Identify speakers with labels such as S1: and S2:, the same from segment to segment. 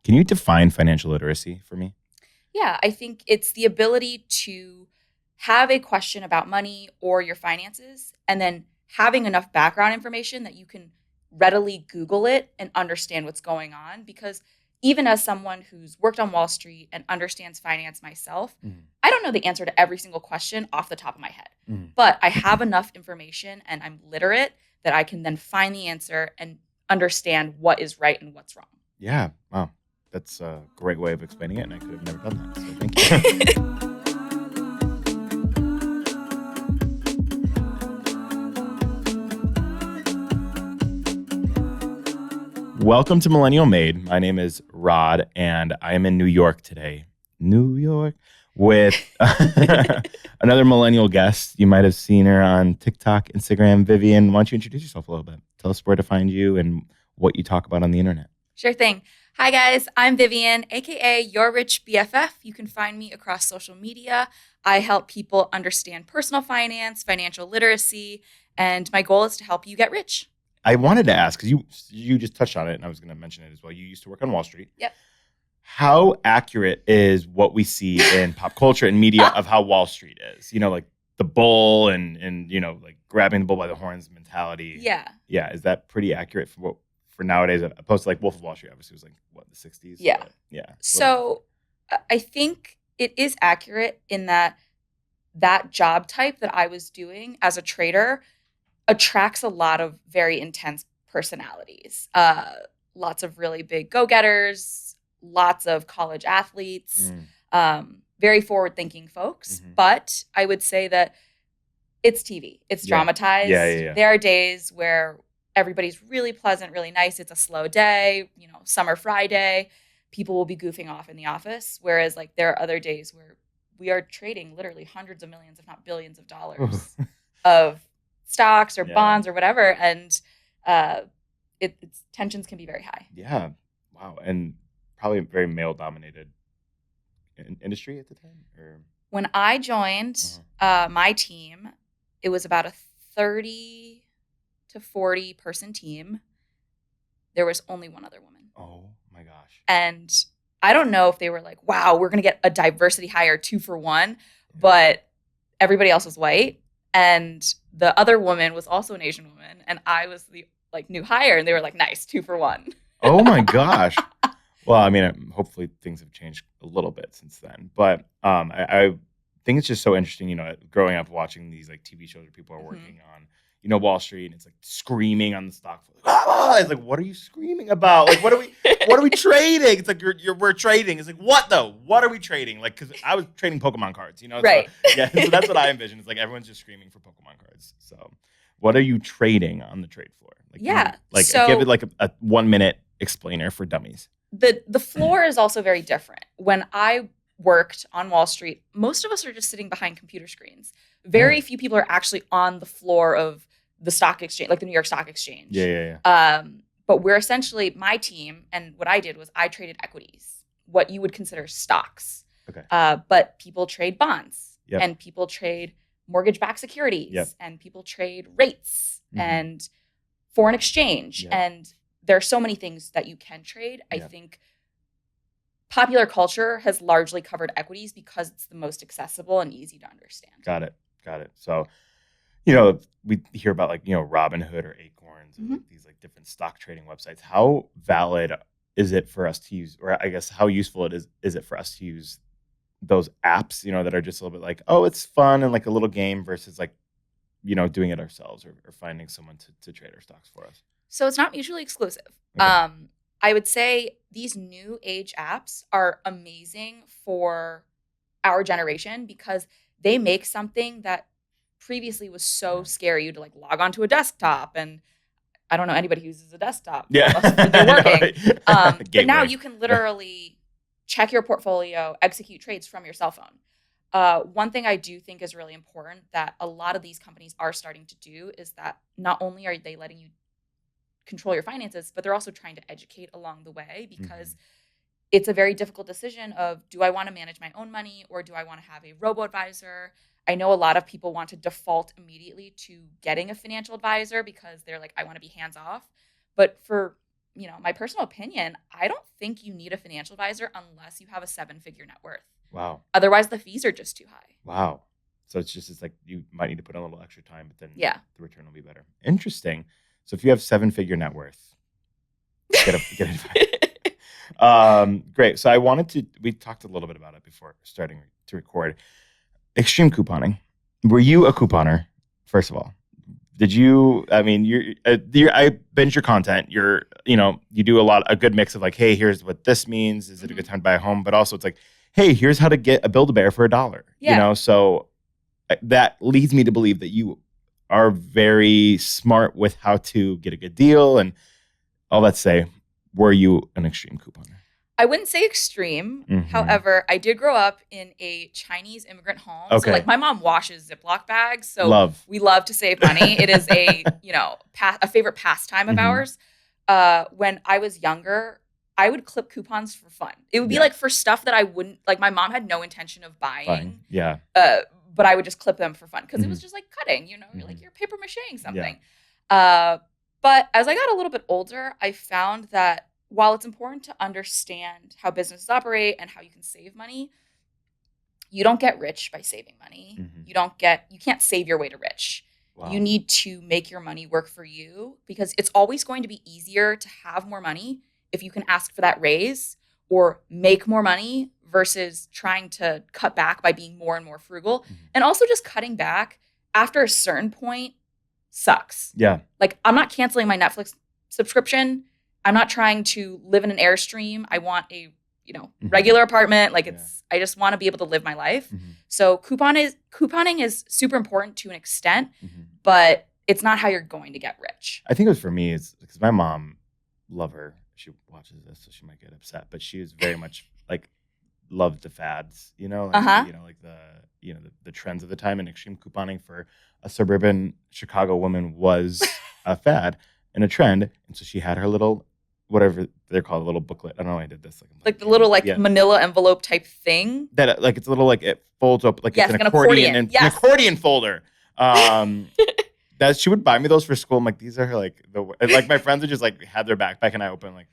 S1: Can you define financial literacy for me?
S2: Yeah, I think it's the ability to have a question about money or your finances and then having enough background information that you can readily Google it and understand what's going on. Because even as someone who's worked on Wall Street and understands finance myself, I don't know the answer to every single question off the top of my head. But I have enough information and I'm literate that I can then find the answer and understand what is right and what's wrong.
S1: Yeah. Wow. That's a great way of explaining it, and I could have never done that. So thank you. Welcome to Millennial Made. My name is Rod, and I am in New York today. New York with another millennial guest. You might have seen her on TikTok, Instagram. Vivian, why don't you introduce yourself a little bit? Tell us where to find you and what you talk about on the internet.
S2: Sure thing. Hi, guys. I'm Vivian, a.k.a. Your Rich BFF. You can find me across social media. I help people understand personal finance, financial literacy, and my goal is to help you get rich.
S1: I wanted to ask, because you just touched on it, and I was going to mention it as well. You used to work on Wall Street.
S2: Yep.
S1: How accurate is what we see in pop culture and media of how Wall Street is? You know, like the bull and you know, like grabbing the bull by the horns mentality.
S2: Yeah.
S1: Yeah. Is that pretty accurate for nowadays, opposed to like Wolf of Wall Street? Obviously, it was like what, the 60s.
S2: Yeah.
S1: But, yeah.
S2: So I think it is accurate in that job type that I was doing as a trader attracts a lot of very intense personalities. Lots of really big go-getters, lots of college athletes, very forward-thinking folks. But I would say that it's TV. It's dramatized.
S1: Yeah.
S2: There are days where everybody's really pleasant, really nice. It's a slow day, you know, summer Friday. People will be goofing off in the office. Whereas like there are other days where we are trading literally hundreds of millions, if not billions of dollars of stocks or bonds or whatever. And its tensions can be very high.
S1: Yeah. Wow. And probably a very male-dominated industry at the time? Or?
S2: When I joined my team, it was about a 30 to 40 person team. There was only one other woman.
S1: Oh my gosh.
S2: And I don't know if they were like, wow, we're going to get a diversity hire 2-for-1, but everybody else was white. And the other woman was also an Asian woman. And I was the like new hire. And they were like, nice, 2-for-1.
S1: Oh my gosh. Well, I mean, hopefully things have changed a little bit since then. But I think it's just so interesting, you know, growing up watching these like TV shows where people are working on, you know, Wall Street, and it's like screaming on the stock. It's like, what are you screaming about? Like, what are we trading? It's like we're trading. It's like, what though? What are we trading? Like, because I was trading Pokemon cards, you know?
S2: Right.
S1: So, yeah. So that's what I envision. It's like everyone's just screaming for Pokemon cards. So, what are you trading on the trade floor? Like, give it like a 1-minute explainer for dummies.
S2: The floor is also very different. When I worked on Wall Street, most of us are just sitting behind computer screens. Very few people are actually on the floor of the stock exchange, like the New York Stock Exchange.
S1: Yeah.
S2: But we're essentially, my team, and what I did was I traded equities, what you would consider stocks.
S1: Okay.
S2: But people trade bonds,
S1: Yep.
S2: and people trade mortgage-backed securities,
S1: Yep.
S2: and people trade rates and foreign exchange.
S1: Yep.
S2: And there are so many things that you can trade. I think popular culture has largely covered equities because it's the most accessible and easy to understand.
S1: Got it. So, you know, we hear about like, you know, Robinhood or Acorns, and like these like different stock trading websites. How valid is it for us to use, or I guess how useful is it for us to use those apps, you know, that are just a little bit like, oh, it's fun and like a little game versus like, you know, doing it ourselves or finding someone to trade our stocks for us?
S2: So it's not mutually exclusive.
S1: Okay.
S2: I would say these new age apps are amazing for our generation because they make something that previously was so scary to like log onto a desktop. And I don't know anybody who uses a desktop.
S1: Yeah.
S2: They're working. But
S1: Gateway.
S2: now you can literally check your portfolio, execute trades from your cell phone. One thing I do think is really important that a lot of these companies are starting to do is that not only are they letting you control your finances, but they're also trying to educate along the way because it's a very difficult decision of, do I want to manage my own money or do I want to have a robo-advisor? I know a lot of people want to default immediately to getting a financial advisor because they're like, I want to be hands-off. But for my personal opinion, I don't think you need a financial advisor unless you have a 7-figure net worth.
S1: Wow.
S2: Otherwise, the fees are just too high.
S1: Wow. So it's like you might need to put in a little extra time, but then the return will be better. Interesting. So if you have 7-figure net worth, get advice. Great. So we talked a little bit about it before starting to record. Extreme couponing. Were you a couponer, first of all? Did you, I mean, I binge your content. You do a good mix of like, hey, here's what this means. Is it a good time to buy a home? But also it's like, hey, here's how to get a Build-A-Bear for $1.
S2: Yeah.
S1: So that leads me to believe that you are very smart with how to get a good deal. And all that to say, were you an extreme couponer?
S2: I wouldn't say extreme.
S1: Mhm.
S2: However, I did grow up in a Chinese immigrant home.
S1: Okay.
S2: So like my mom washes Ziploc bags. So we love to save money. It is a favorite pastime of ours. When I was younger, I would clip coupons for fun. It would be like for stuff that I wouldn't, like my mom had no intention of buying.
S1: Yeah.
S2: But I would just clip them for fun because it was just like cutting, like you're paper macheing something. But as I got a little bit older, I found that while it's important to understand how businesses operate and how you can save money, you don't get rich by saving money. You can't save your way to rich. Wow. You need to make your money work for you because it's always going to be easier to have more money if you can ask for that raise or make more money versus trying to cut back by being more and more frugal. And also just cutting back after a certain point sucks. Yeah. Like I'm not canceling my Netflix subscription. I'm not trying to live in an Airstream. I want a, regular apartment. Like I just want to be able to live my life. So couponing is super important to an extent, but it's not how you're going to get rich.
S1: I think it was for me is because my mom, love her. She watches this, so she might get upset, but she is very much like loved the fads, like the trends of the time, and extreme couponing for a suburban Chicago woman was a fad and a trend. And so she had her little, whatever they're called, a little booklet. I don't know why I did this.
S2: Like the little manila envelope type thing.
S1: That like it's a little like it folds up like it's an accordion and an accordion folder. That she would buy me those for school. I'm like, these are like my friends would just like have their backpack and I open like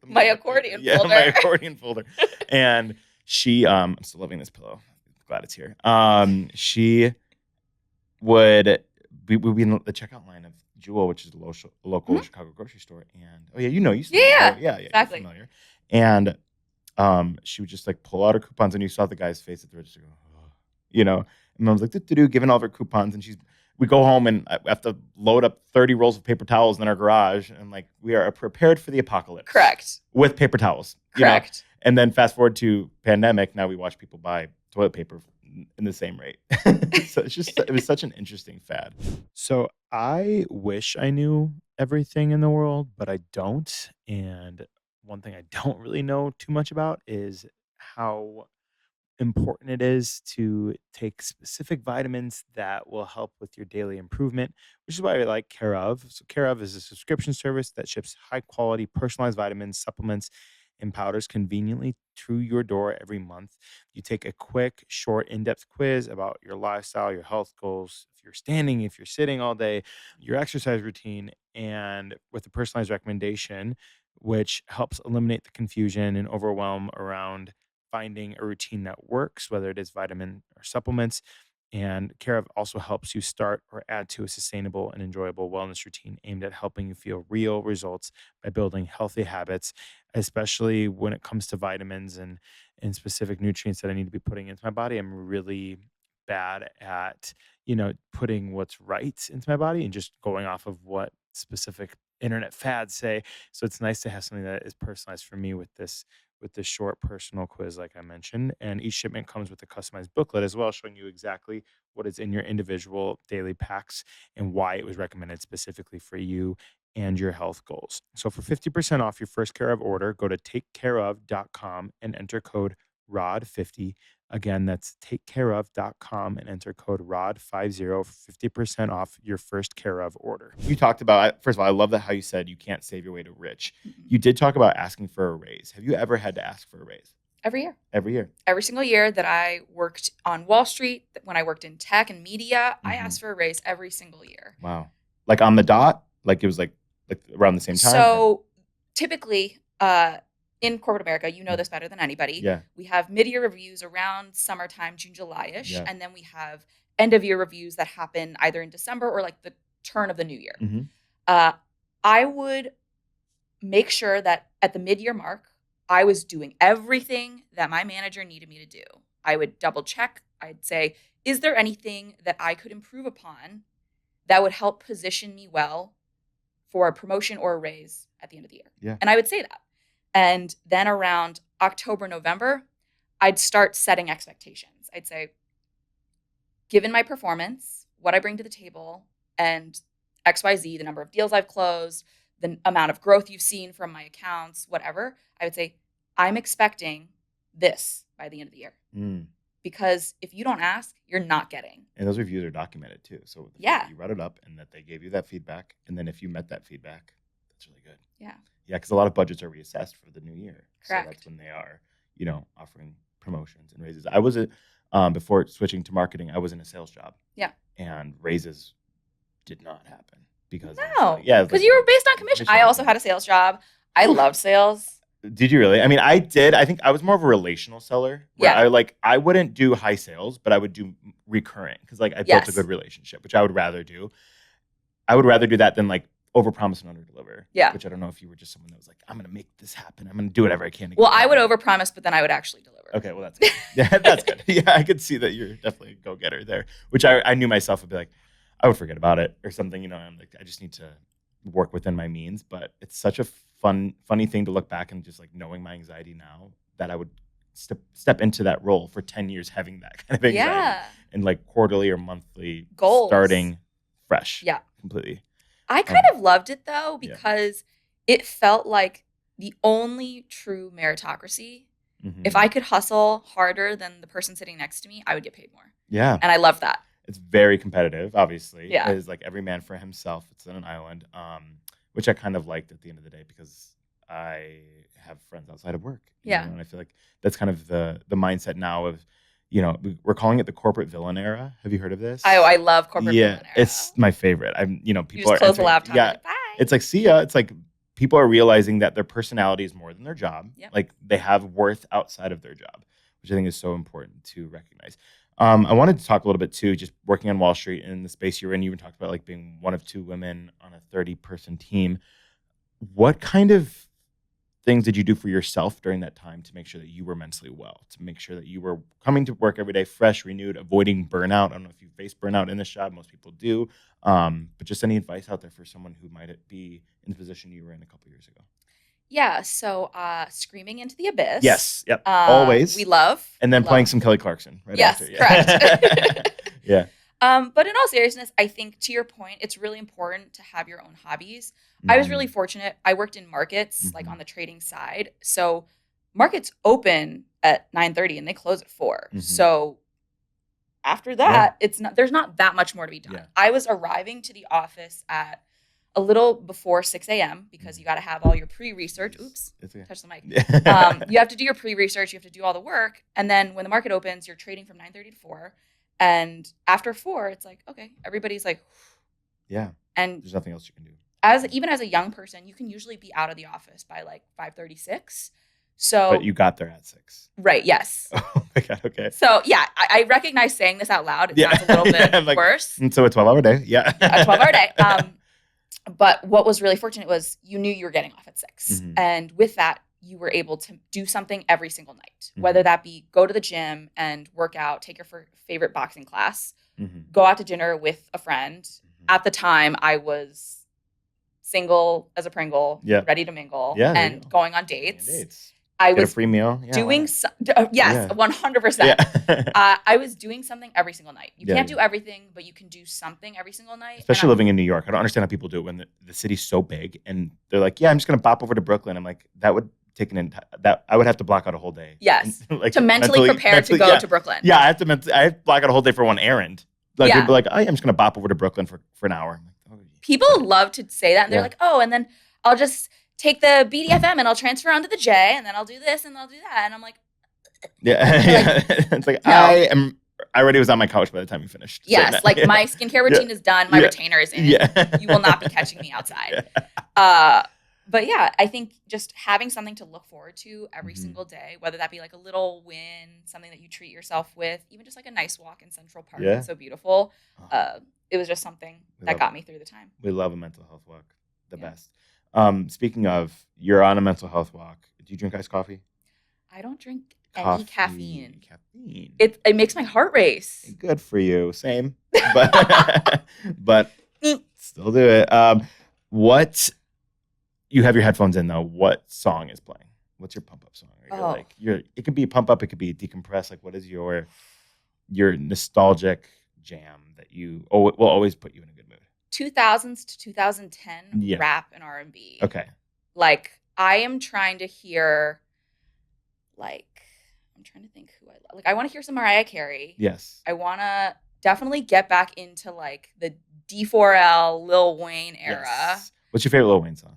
S2: my accordion folder.
S1: My accordion folder. And she I'm still loving this pillow. Glad it's here. She would we'd be in the checkout line of Jewel, which is a local Chicago grocery store, and you used to
S2: exactly.
S1: You're familiar. And she would just like pull out her coupons, and you saw the guy's face at the register, and Mom's like, giving all of her coupons, and we go home and I have to load up 30 rolls of paper towels in our garage, and like we are prepared for the apocalypse.
S2: Correct.
S1: With paper towels.
S2: Correct.
S1: And then fast forward to pandemic, now we watch people buy toilet paper in the same rate. So it was such an interesting fad. So I wish I knew everything in the world, but I don't. And one thing I don't really know too much about is how important it is to take specific vitamins that will help with your daily improvement, which is why I like Care of. So Care of is a subscription service that ships high quality personalized vitamins, supplements, and powders conveniently to your door every month. You take a quick, short, in-depth quiz about your lifestyle, your health goals, if you're standing, if you're sitting all day, your exercise routine, and with a personalized recommendation, which helps eliminate the confusion and overwhelm around finding a routine that works, whether it is vitamin or supplements. And Care of also helps you start or add to a sustainable and enjoyable wellness routine aimed at helping you feel real results by building healthy habits, especially when it comes to vitamins and specific nutrients that I need to be putting into my body. I'm really bad at, putting what's right into my body and just going off of what specific internet fads say. So it's nice to have something that is personalized for me with this short personal quiz, like I mentioned. And each shipment comes with a customized booklet as well, showing you exactly what is in your individual daily packs and why it was recommended specifically for you and your health goals. So for 50% off your first Care of order, go to takecareof.com and enter code ROD50. Again, that's takecareof.com and enter code ROD50 for 50% off your first Care of order. You talked about, first of all, I love that how you said you can't save your way to rich. You did talk about asking for a raise. Have you ever had to ask for a raise?
S2: Every year.
S1: Every year.
S2: Every single year that I worked on Wall Street, when I worked in tech and media, I asked for a raise every single year.
S1: Wow. Like on the dot? Like it was like around the same time?
S2: So typically in corporate America, you know this better than anybody.
S1: Yeah.
S2: We have mid-year reviews around summertime, June, July-ish.
S1: Yeah.
S2: And then we have end-of-year reviews that happen either in December or like the turn of the new year. I would make sure that at the mid-year mark, I was doing everything that my manager needed me to do. I would double check. I'd say, is there anything that I could improve upon that would help position me well for a promotion or a raise at the end of the year?
S1: Yeah.
S2: And I would say that. And then around October, November, I'd start setting expectations. I'd say, given my performance, what I bring to the table, and XYZ, the number of deals I've closed, the amount of growth you've seen from my accounts, whatever, I would say, I'm expecting this by the end of the year. Because if you don't ask, you're not getting.
S1: And those reviews are documented too. So you brought it up and that they gave you that feedback. And then if you met that feedback, that's really good.
S2: Yeah.
S1: Yeah, because a lot of budgets are reassessed for the new year.
S2: Correct.
S1: So that's when they are, offering promotions and raises. I was before switching to marketing, I was in a sales job.
S2: Yeah.
S1: And raises did not happen because
S2: because you were based on commission. I also had a sales job. I loved sales.
S1: Did you really? I mean, I did. I think I was more of a relational seller. Where I wouldn't do high sales, but I would do recurring because I built a good relationship, which I would rather do. I would rather do that than overpromise and underdeliver.
S2: Yeah.
S1: Which I don't know if you were just someone that was like, I'm going to make this happen. I'm going to do whatever I can.
S2: Well, I would overpromise, but then I would actually deliver.
S1: Okay, well, that's good. Yeah, that's good. Yeah, I could see that you're definitely a go-getter there, which I knew myself would be like, I would forget about it or something. I'm like, I just need to work within my means. But it's such a funny thing to look back and just knowing my anxiety now that I would step into that role for 10 years having that kind of anxiety and quarterly or monthly
S2: goals
S1: starting fresh.
S2: Yeah.
S1: Completely.
S2: I kind of loved it though because it felt like the only true meritocracy. If I could hustle harder than the person sitting next to me, I would get paid more.
S1: Yeah.
S2: And I love that.
S1: It's very competitive, obviously.
S2: Yeah.
S1: It's every man for himself. It's on an island, which I kind of liked at the end of the day because I have friends outside of work. And I feel like that's kind of the mindset now of, we're calling it the corporate villain era. Have you heard of this?
S2: I love corporate villain era.
S1: It's my favorite. People
S2: you just close the laptop.
S1: Yeah.
S2: Bye.
S1: It's see ya. It's people are realizing that their personality is more than their job.
S2: Yep.
S1: They have worth outside of their job, which I think is so important to recognize. I wanted to talk a little bit too, just working on Wall Street in the space you're in. You even talked about being one of two women on a 30-person team. What kind of things did you do for yourself during that time to make sure that you were mentally well, to make sure that you were coming to work every day fresh, renewed, avoiding burnout? I don't know if you face burnout in this job. Most people do. But just any advice out there for someone who might be in the position you were in a couple years ago?
S2: Yeah, so screaming into the abyss.
S1: Yes, yep, always.
S2: We love.
S1: And then playing some Kelly Clarkson right after.
S2: Correct.
S1: Yeah.
S2: But in all seriousness, I think to your point, it's really important to have your own hobbies. I was really fortunate. I worked in markets, on the trading side. So markets open at 9:30 and they close at 4. So after that, there's not that much more to be done.
S1: Yeah.
S2: I was arriving to the office at a little before 6 a.m. because you got to have all your pre-research. Oops, touch the mic. You have to do your pre-research. You have to do all the work. And then when the market opens, you're trading from 9:30 to 4. And after 4, it's okay, everybody's
S1: yeah.
S2: And
S1: there's nothing else you can do.
S2: Even as a young person, you can usually be out of the office by 5:36. So,
S1: but you got there at 6.
S2: Right. Yes.
S1: Oh my God. Okay.
S2: So yeah, I recognize saying this out loud. It sounds a little bit worse.
S1: And so a 12-hour day. Yeah.
S2: A 12-hour day. But what was really fortunate was you knew you were getting off at 6. And with that, you were able to do something every single night, whether that be go to the gym and work out, take your favorite boxing class, go out to dinner with a friend. At the time, I was single as a Pringle, ready to mingle, and going on dates. I was
S1: a free meal.
S2: doing 100%. I was doing something every single night. You can't do everything, but you can do something every single night.
S1: Especially living in New York. I don't understand how people do it when the city's so big and they're like, yeah, I'm just going to bop over to Brooklyn. I'm like, that would take that I would have to block out a whole day.
S2: Yes. To mentally prepare to go to Brooklyn.
S1: Yeah, I have to block out a whole day for one errand. People are like, oh, yeah, I'm just going to bop over to Brooklyn for an hour. I'm like, oh,
S2: people love to say that. And they're like, oh, and then I'll just take the BDFM and I'll transfer onto the J and then I'll do this and I'll do that. And I'm like,
S1: it's no. I already was on my couch by the time you finished.
S2: Yes. So my skincare routine is done. My retainer is in. You will not be catching me outside. But yeah, I think just having something to look forward to every
S1: Mhm.
S2: single day, whether that be like a little win, something that you treat yourself with, even just like a nice walk in Central Park.
S1: Yeah.
S2: It's so beautiful.
S1: Oh,
S2: It was just something
S1: we
S2: that
S1: love
S2: got
S1: it.
S2: me through the time.
S1: We love a mental health walk. The
S2: Yeah.
S1: best. Speaking of, you're on a mental health walk. Do you drink iced coffee?
S2: I don't drink any caffeine.
S1: Caffeine.
S2: It makes my heart race.
S1: Good for you. Same. But but still do it. What you have your headphones in though. What song is playing? What's your pump up song? Or it could be pump up, it could be decompress. Like what is your nostalgic jam that you will always put you in a good mood?
S2: 2000s to 2010
S1: Yeah.
S2: rap and R&B.
S1: Okay.
S2: Like I am trying to hear I'm trying to think who I love. Like I want to hear some Mariah Carey.
S1: Yes.
S2: I want to definitely get back into like the D4L, Lil Wayne era.
S1: Yes. What's your favorite Lil Wayne song?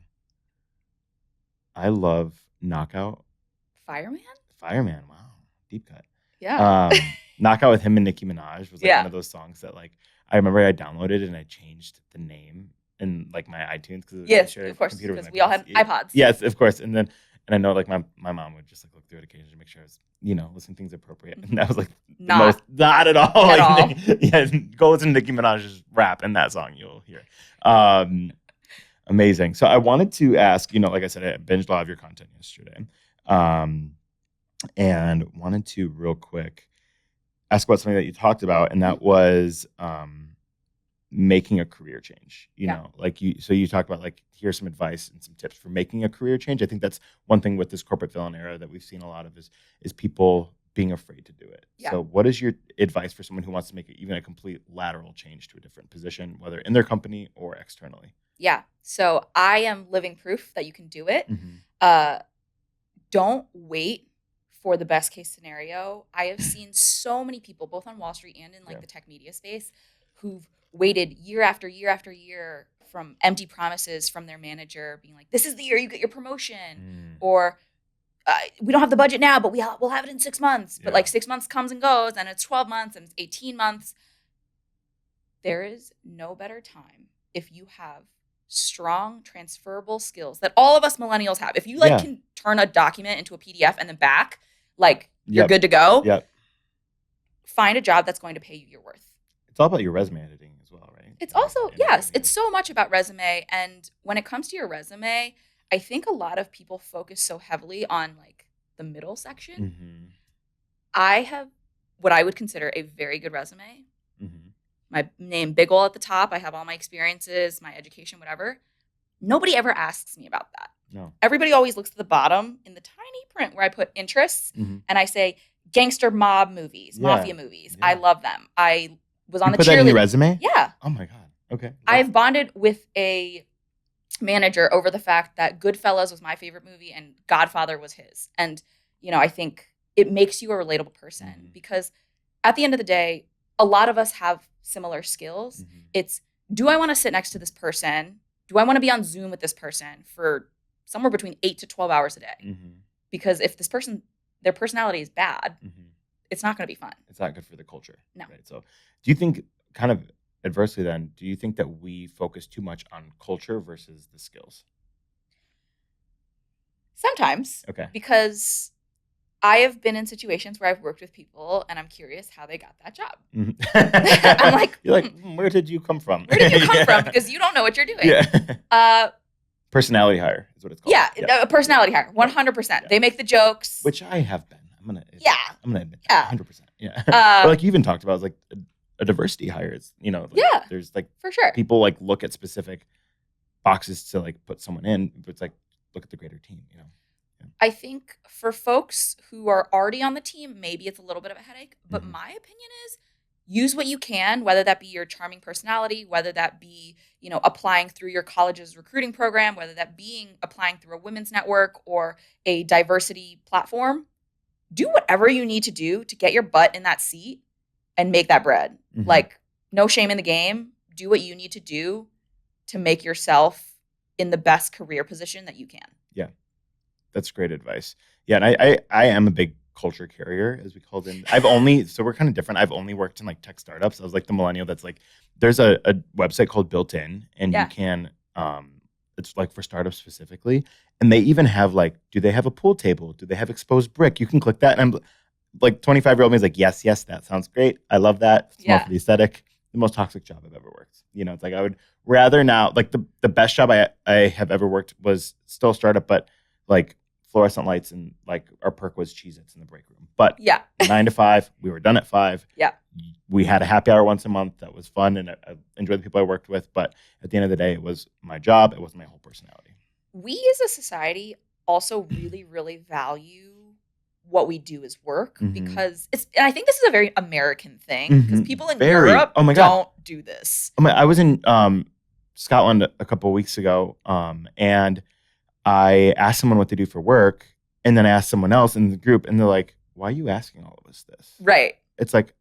S1: I love Knockout.
S2: Fireman?
S1: Fireman. Wow. Deep cut.
S2: Yeah.
S1: Knockout with him and Nicki Minaj was like
S2: Yeah.
S1: one of those songs that like I remember I downloaded and I changed the name in like my iTunes because
S2: Yes, of course, because we all had iPods.
S1: Yes, of course. And I know like my mom would just like look through it occasionally to make sure I was listening to things appropriate. And that was like
S2: Not
S1: at all.
S2: at all.
S1: Yeah, go listen to Nicki Minaj's rap in that song, you'll hear. Amazing. So I wanted to ask, like I said, I binged a lot of your content yesterday. And wanted to real quick ask about something that you talked about, and that was making a career change. So you talked about like here's some advice and some tips for making a career change. I think that's one thing with this corporate villain era that we've seen a lot of is people being afraid to do it.
S2: Yeah.
S1: So what is your advice for someone who wants to make even a complete lateral change to a different position, whether in their company or externally?
S2: Yeah. So I am living proof that you can do it.
S1: Mm-hmm.
S2: Don't wait for the best case scenario. I have seen so many people, both on Wall Street and in the tech media space, who've waited year after year after year from empty promises from their manager being like, this is the year you get your promotion. Or we don't have the budget now, but we'll have it in 6 months. But like 6 months comes and goes, and it's 12 months and it's 18 months. There is no better time if you have strong transferable skills that all of us millennials have. If you can turn a document into a PDF and then back, you're good to go.
S1: Yep.
S2: Find a job that's going to pay you your worth.
S1: It's all about your resume editing as well, right?
S2: It's also, it's so much about resume. And when it comes to your resume, I think a lot of people focus so heavily on like the middle section.
S1: Mm-hmm.
S2: I have what I would consider a very good resume.
S1: Mm-hmm.
S2: My name, big ol' at the top. I have all my experiences, my education, whatever. Nobody ever asks me about that.
S1: No.
S2: Everybody always looks at the bottom in the tiny print where I put interests, and I say gangster mob movies, mafia movies. Yeah. I love them. I was on the cheerleading.
S1: Put that in your resume?
S2: Yeah.
S1: Oh my God. Okay.
S2: I've bonded with a manager over the fact that Goodfellas was my favorite movie and Godfather was his. And, I think it makes you a relatable person because at the end of the day, a lot of us have similar skills. It's, do I want to sit next to this person? Do I want to be on Zoom with this person for somewhere between 8 to 12 hours a day? Because if this person, their personality is bad, it's not going to be fun.
S1: It's not good for the culture.
S2: No.
S1: Right? So do you think, kind of adversely then, do you think that we focus too much on culture versus the skills?
S2: Sometimes.
S1: Okay.
S2: Because I have been in situations where I've worked with people and I'm curious how they got that job. I'm like,
S1: you're like, where did you come from?
S2: Where did you come from? Because you don't know what you're doing.
S1: Yeah. Personality hire is what it's called.
S2: Yeah. A personality hire, 100%. Yeah. They make the jokes.
S1: Which I have been. I'm gonna admit that. 100%. Yeah. Or like you even talked about, like a diversity hire. It's, there's like,
S2: for sure,
S1: people like look at specific boxes to like put someone in, but it's like, look at the greater team, Yeah.
S2: I think for folks who are already on the team, maybe it's a little bit of a headache, but my opinion is use what you can, whether that be your charming personality, whether that be, applying through your college's recruiting program, whether that being applying through a women's network or a diversity platform. Do whatever you need to do to get your butt in that seat and make that bread. Like, no shame in the game. Do what you need to do to make yourself in the best career position that you can. Yeah.
S1: That's great advice. Yeah. And I am a big culture carrier, as we called it. So we're kind of different. I've only worked in like tech startups. I was like the millennial that's like, there's a website called Built In, and you can It's like for startups specifically, and they even have like, do they have a pool table? Do they have exposed brick? You can click that, and I'm like 25-year-old me is like, yes, yes, that sounds great. I love that. It's more for
S2: Yeah.
S1: the aesthetic. The most toxic job I've ever worked. It's like I would rather now, like the best job I have ever worked was still a startup, but like fluorescent lights, and like our perk was Cheez-Its in the break room. But
S2: Yeah.
S1: 9 to 5, we were done at 5.
S2: Yeah.
S1: We had a happy hour once a month. That was fun, and I enjoyed the people I worked with. But at the end of the day, it was my job. It wasn't my whole personality.
S2: We as a society also really, really value what we do as work because and I think this is a very American thing because people in Europe
S1: Oh my God.
S2: don't do this.
S1: I was in Scotland a couple of weeks ago, and I asked someone what they do for work, and then I asked someone else in the group, and they're like, "Why are you asking all of us this?"
S2: Right.
S1: It's like,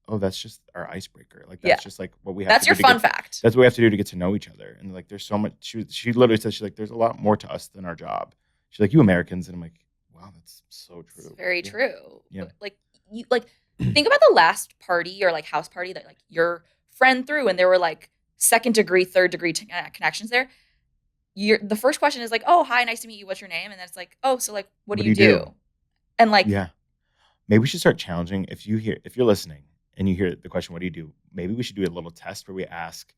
S1: oh, that's just our icebreaker. Like that's just like what we have.
S2: That's
S1: to
S2: your
S1: do
S2: fun fact.
S1: That's what we have to do to get to know each other. And like, there's so much. She literally said, she's like, "There's a lot more to us than our job." She's like, "You Americans," and I'm like, "Wow, that's so true."
S2: It's very true.
S1: Yeah.
S2: Like you think about the last party or like house party that like your friend threw, and there were like second degree, third degree connections there. The first question is like, "Oh, hi, nice to meet you. What's your name?" And then it's like, "Oh, so like, what do you do?" And like,
S1: yeah, maybe we should start challenging. If you're listening and you hear the question, "What do you do?" Maybe we should do a little test where we ask,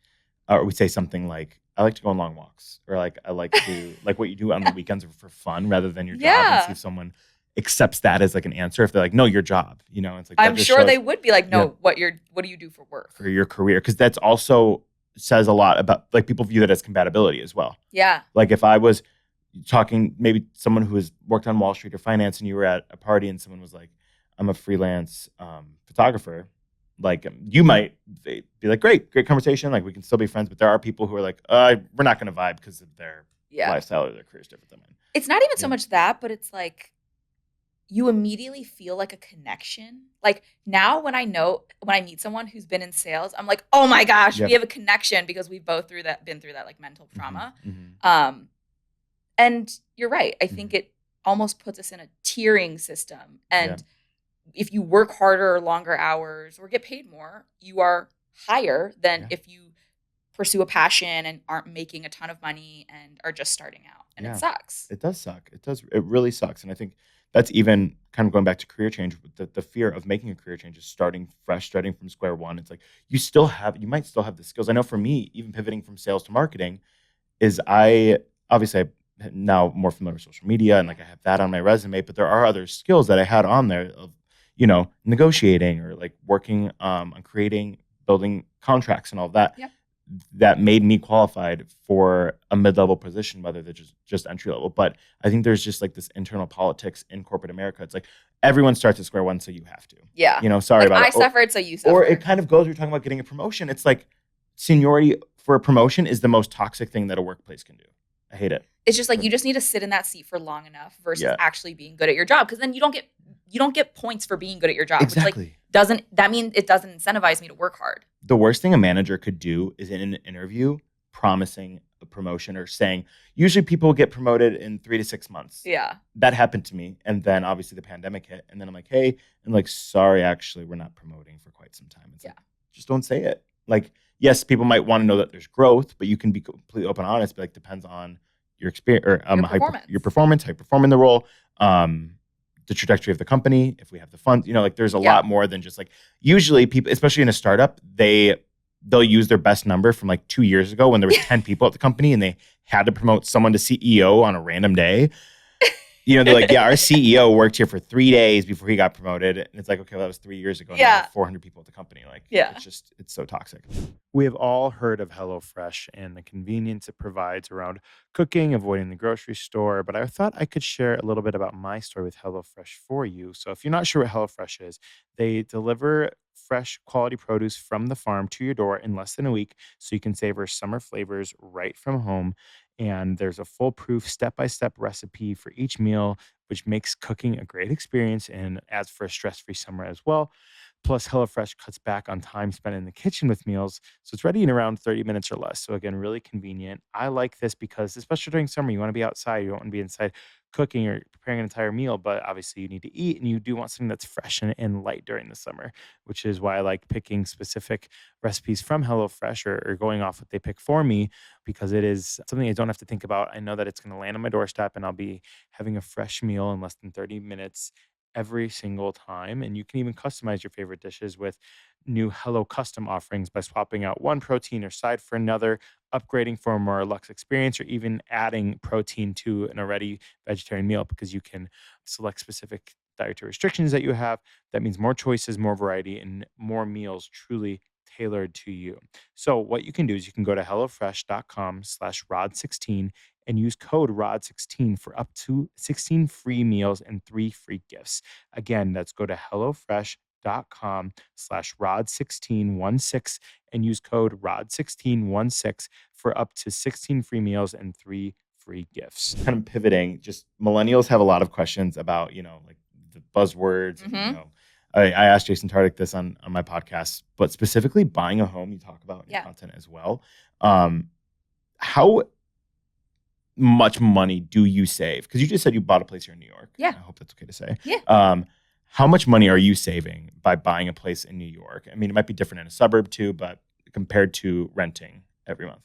S1: or we say something like, "I like to go on long walks," or like, "I like to like what you do on the weekends for fun rather than your job," and see if someone accepts that as like an answer. If they're like, "No, your job," it's like,
S2: I'm sure they would be like, "No, what do you do for work?"
S1: For your career, because that's also says a lot about, like, people view that as compatibility as well.
S2: Yeah.
S1: Like if I was talking, maybe someone who has worked on Wall Street or finance, and you were at a party and someone was like, "I'm a freelance photographer," like you might be like, great conversation, like we can still be friends. But there are people who are like, we're not going to vibe because of their lifestyle or their career is different than mine.
S2: It's not even so much that, but it's like you immediately feel like a connection. Like now when I meet someone who's been in sales, I'm like, oh my gosh, we have a connection because we've both been through that like mental trauma. And you're right. I think it almost puts us in a tiering system. And if you work harder or longer hours or get paid more, you are higher than if you pursue a passion and aren't making a ton of money and are just starting out. And it sucks.
S1: It does suck. It really sucks. And I think that's even kind of going back to career change. The fear of making a career change is starting fresh, starting from square one. It's like you might still have the skills. I know for me, even pivoting from sales to marketing, is I'm now more familiar with social media, and like I have that on my resume. But there are other skills that I had on there of negotiating or like working on creating, building contracts and all of that.
S2: Yep.
S1: That made me qualified for a mid-level position, whether they're just entry level. But I think there's just like this internal politics in corporate America. It's like everyone starts at square one, so you have to.
S2: Yeah.
S1: Sorry
S2: like
S1: about
S2: I
S1: it.
S2: Suffered, so you suffer.
S1: Or it kind of goes, we're talking about getting a promotion. It's like seniority for a promotion is the most toxic thing that a workplace can do. I hate it.
S2: It's just like you just need to sit in that seat for long enough versus actually being good at your job, because then you don't get points for being good at your job.
S1: Exactly.
S2: Which it doesn't incentivize me to work hard.
S1: The worst thing a manager could do is in an interview promising a promotion or saying, usually people get promoted in 3 to 6 months.
S2: Yeah.
S1: That happened to me. And then obviously the pandemic hit. And then I'm like, hey, and like, sorry, actually, we're not promoting for quite some time. It's like, just don't say it. Like, yes, people might want to know that there's growth, but you can be completely open and honest, but like depends on your experience or your performance, how you perform in the role, the trajectory of the company, if we have the funds, like there's a lot more than just like, usually people, especially in a startup, they'll use their best number from like 2 years ago when there was 10 people at the company and they had to promote someone to CEO on a random day. They're like, yeah, our CEO worked here for 3 days before he got promoted. And it's like, okay, well, that was 3 years ago. And there were 400 people at the company. Like, it's so toxic. We have all heard of HelloFresh and the convenience it provides around cooking, avoiding the grocery store. But I thought I could share a little bit about my story with HelloFresh for you. So if you're not sure what HelloFresh is, they deliver fresh quality produce from the farm to your door in less than a week, so you can savor summer flavors right from home. And there's a foolproof step-by-step recipe for each meal, which makes cooking a great experience and adds for a stress-free summer as well. Plus, HelloFresh cuts back on time spent in the kitchen with meals, so it's ready in around 30 minutes or less. So again, really convenient. I like this because, especially during summer, you want to be outside. You don't want to be inside cooking or preparing an entire meal, but obviously you need to eat and you do want something that's fresh and light during the summer, which is why I like picking specific recipes from HelloFresh or going off what they pick for me because it is something I don't have to think about. I know that it's going to land on my doorstep and I'll be having a fresh meal in less than 30 minutes every single time. And you can even customize your favorite dishes with new Hello Custom offerings by swapping out one protein or side for another, upgrading for a more luxe experience, or even adding protein to an already vegetarian meal because you can select specific dietary restrictions that you have. That means more choices, more variety, and more meals truly tailored to you. So what you can do is you can go to hellofresh.com/rod16 and use code ROD16 for up to 16 free meals and 3 free gifts. Again, let's go to hellofresh.com/rod1616 and use code ROD1616 for up to 16 free meals and 3 free gifts. Kind of pivoting, just millennials have a lot of questions about, like the buzzwords. And, I asked Jason Tardik this on my podcast, but specifically buying a home, you talk about in your content as well. How much money do you save? Because you just said you bought a place here in New York.
S2: Yeah.
S1: I hope that's okay to say.
S2: Yeah.
S1: How much money are you saving by buying a place in New York? I mean, it might be different in a suburb too, but compared to renting every month.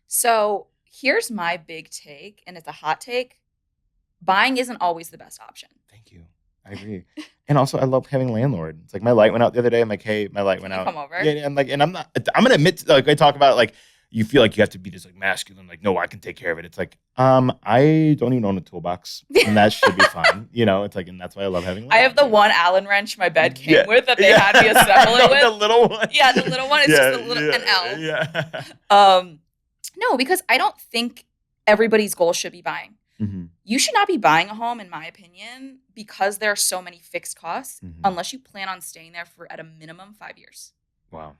S2: So here's my big take, and it's a hot take. Buying isn't always the best option.
S1: Thank you. I agree. And also, I love having a landlord. It's like my light went out the other day. I'm like, hey, my light went out.
S2: Come over.
S1: Yeah, and I'm not. I'm gonna admit, I talk about you feel like you have to be just masculine. No, I can take care of it. It's like, I don't even own a toolbox, and that should be fine. It's and that's why I love having.
S2: I have the one Allen wrench my bed came with that they had me assemble it with.
S1: The little one.
S2: Yeah, the little one is just a little an L.
S1: Yeah.
S2: No, because I don't think everybody's goal should be buying.
S1: Mm-hmm.
S2: You should not be buying a home, in my opinion, because there are so many fixed costs, unless you plan on staying there for at a minimum 5 years.
S1: Wow.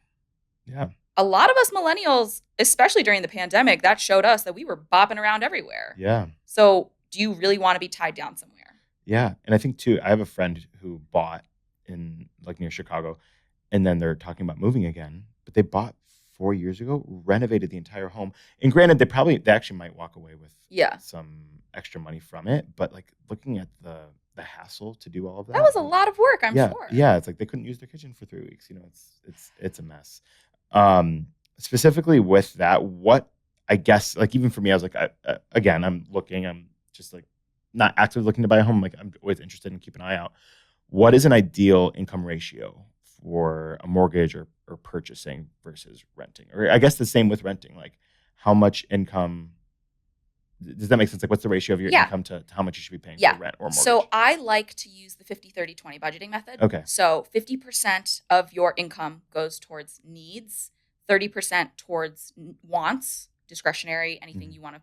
S1: Yeah.
S2: A lot of us millennials, especially during the pandemic, that showed us that we were bopping around everywhere.
S1: Yeah.
S2: So do you really want to be tied down somewhere?
S1: Yeah. And I think too, I have a friend who bought in near Chicago, and then they're talking about moving again, but they bought 4 years ago, renovated the entire home. And granted, they actually might walk away with some extra money from it. But looking at the hassle to do all of that.
S2: That was a lot of work, I'm sure.
S1: Yeah. It's they couldn't use their kitchen for 3 weeks. It's a mess. Specifically with that, what I guess, even for me, I was again, I'm just not actively looking to buy a home. I'm always interested in keeping an eye out. What is an ideal income ratio for a mortgage or purchasing versus renting? Or I guess the same with renting. How much income, does that make sense? What's the ratio of your income to how much you should be paying for rent or mortgage?
S2: So I like to use the 50-30-20 budgeting method.
S1: Okay.
S2: So 50% of your income goes towards needs, 30% towards wants, discretionary, anything you want to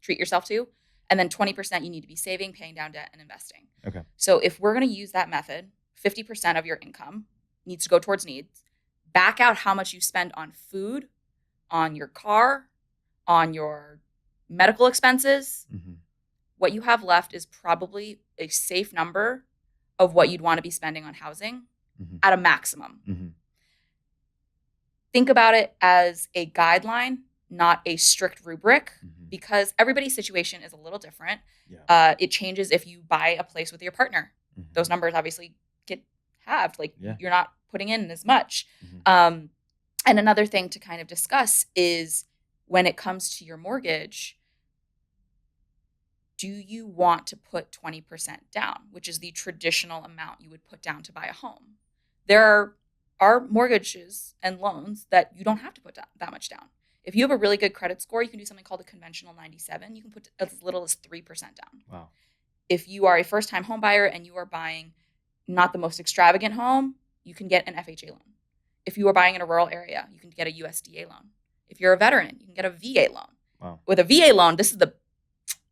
S2: treat yourself to, and then 20% you need to be saving, paying down debt, and investing.
S1: Okay.
S2: So if we're going to use that method, 50% of your income needs to go towards needs. Back out how much you spend on food, on your car, on your medical expenses. What you have left is probably a safe number of what you'd want to be spending on housing at a maximum. Think about it as a guideline, not a strict rubric, because everybody's situation is a little different.
S1: Yeah.
S2: It changes if you buy a place with your partner. Those numbers obviously get halved. You're not putting in as much. And another thing to kind of discuss is when it comes to your mortgage, do you want to put 20% down, which is the traditional amount you would put down to buy a home? There are mortgages and loans that you don't have to put that much down. If you have a really good credit score, you can do something called a conventional 97. You can put as little as 3% down.
S1: Wow.
S2: If you are a first-time home buyer and you are buying not the most extravagant home, you can get an FHA loan. If you are buying in a rural area, you can get a USDA loan. If you're a veteran, you can get a VA loan.
S1: Wow.
S2: With a VA loan, this is the